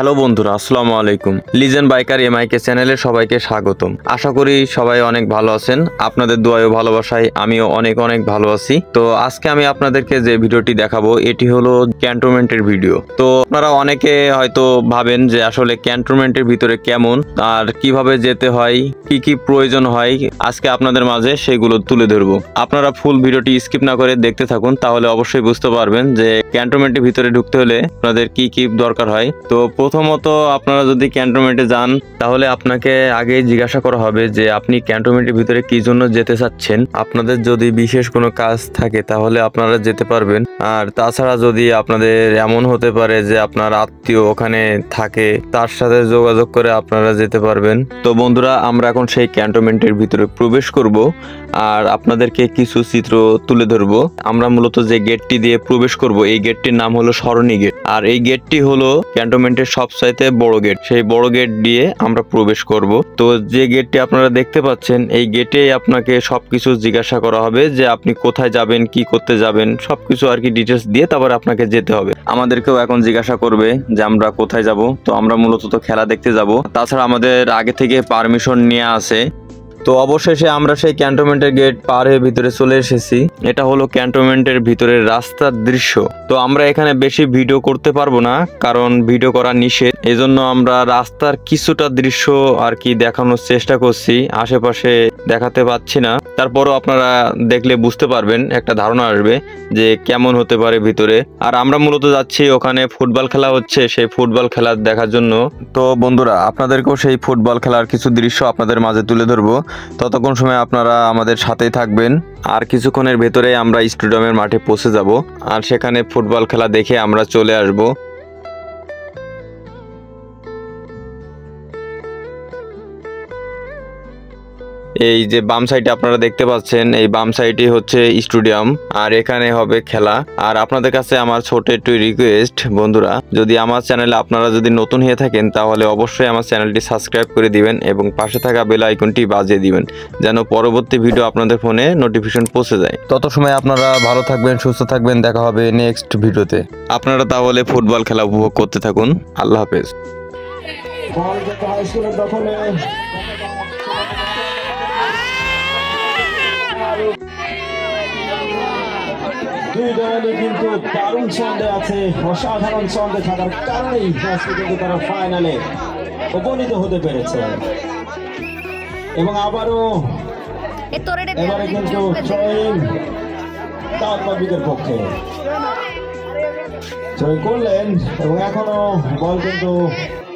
Hello বন্ধুরা, আসসালামু আলাইকুম। লিজেন্ড বাইকার এমআইকে চ্যানেলে সবাইকে স্বাগতম। আশা করি সবাই অনেক ভালো আছেন। আপনাদের দোয়ায় ও ভালোবাসায় আমিও অনেক ভালো আছি। তো আজকে আমি আপনাদেরকে যে ভিডিওটি দেখাবো এটি হলো ক্যান্টনমেন্টের ভিডিও। তো আপনারা অনেকে হয়তো ভাবেন যে আসলে ক্যান্টনমেন্টের ভিতরে কেমন আর কিভাবে যেতে হয়, কি কি প্রয়োজন হয়, আজকে আপনাদের মাঝে সেগুলো তুলে ধরবো। আপনারা ফুল ভিডিওটি স্কিপ না করে দেখতে থাকুন, তাহলে অবশ্যই বুঝতে পারবেন যে ক্যান্টনমেন্টের ভিতরে ঢুকতে হলে আপনাদের কি কি দরকার হয়। তো প্রথমত আপনারা যদি ক্যান্টনমেন্টে যান তাহলে আপনাকে আগে জিজ্ঞাসা করা হবে যে আপনি ক্যান্টনমেন্টের ভিতরে কি জন্য যেতে চাচ্ছেন। আপনাদের যদি বিশেষ কোনো কাজ থাকে তাহলে আপনারা যেতে পারবেন। আর তাছাড়া যদি আপনাদের এমন হতে পারে যে আপনার আত্মীয় ওখানে থাকে, তার সাথে যোগাযোগ করে আপনারা যেতে পারবেন। তো বন্ধুরা, আমরা এখন সেই ক্যান্টনমেন্টের ভিতরে প্রবেশ করব আর আপনাদেরকে কিছু চিত্র তুলে ধরবো। আমরা মূলত যে গেটটি দিয়ে প্রবেশ করব এই গেটটির নাম হলো সরণী গেট। আর এই গেটটি হলো ক্যান্টনমেন্টের সবচাইতে বড় গেট। সেই বড় গেট দিয়ে আমরা প্রবেশ করব। তো যে গেটটি আপনারা দেখতে পাচ্ছেন এই গেটেই আপনাকে সবকিছু জিজ্ঞাসা করা হবে যে আপনি কোথায় যাবেন, কি করতে যাবেন, সবকিছু আর কি ডিটেলস দিয়ে তারপর আপনাকে যেতে হবে। আমাদেরকেও এখন জিজ্ঞাসা করবে যে আমরা কোথায় যাব। তো আমরা মূলত তো খেলা দেখতে যাব, তাছাড়া আমাদের আগে থেকে পারমিশন নিয়ে আছে। তো অবশেষে আমরা সেই ক্যান্টনমেন্টের গেট পার হয়ে ভিতরে চলে এসেছি। এটা হলো ক্যান্টনমেন্টের ভিতরের রাস্তার দৃশ্য। তো আমরা এখানে বেশি ভিডিও করতে পারবো না, কারণ ভিডিও করা নিষেধ। এজন্য আমরা রাস্তার কিছুটা দৃশ্য আর কি দেখানোর চেষ্টা করছি, আশেপাশে দেখাতে পাচ্ছি না। তারপরও আপনারা দেখলে বুঝতে পারবেন, একটা ধারণা আসবে যে কেমন হতে পারে ভিতরে। আর আমরা মূলত যাচ্ছি ওখানে ফুটবল খেলা হচ্ছে, সেই ফুটবল খেলা দেখার জন্য। তো বন্ধুরা, আপনাদেরকেও সেই ফুটবল খেলার কিছু দৃশ্য আপনাদের মাঝে তুলে ধরবো। ততক্ষণ সময় আপনারা আমাদের সাথেই থাকবেন। আর কিছুক্ষণের ভেতরে আমরা স্টেডিয়ামের মাঠে পৌঁছে যাব আর সেখানে ফুটবল খেলা দেখে আমরা চলে আসব। এই যে বাম সাইডে আপনারা দেখতে পাচ্ছেন, এই বাম সাইডে হচ্ছে স্টেডিয়াম আর এখানে হবে খেলা। আর আপনাদের কাছে আমার ছোট একটু রিকোয়েস্ট বন্ধুরা, যদি আমার চ্যানেলে আপনারা যদি নতুন হয়ে থাকেন তাহলে অবশ্যই আমার চ্যানেলটি সাবস্ক্রাইব করে দিবেন এবং পাশে থাকা বেল আইকনটি বাজিয়ে দিবেন, যেন পরবর্তী ভিডিও আপনাদের ফোনে নোটিফিকেশন পৌঁছে যায়। তত সময় আপনারা ভালো থাকবেন, সুস্থ থাকবেন। দেখা হবে নেক্সট ভিডিওতে। আপনারা তাহলে ফুটবল খেলা উপভোগ করতে থাকুন। আল্লাহ হাফেজ। দুই দলই কিন্তু দারুণ ছন্দে আছে, অসাধারণ ছন্দে থাকার কারণেই আজকে কিন্তু তারা ফাইনালে উপনীত হতে পেরেছে। এবং এবারে কিন্তু জয়িং তাওয়াবিদের পক্ষে জয় করলেন এবং এখনো বল কিন্তু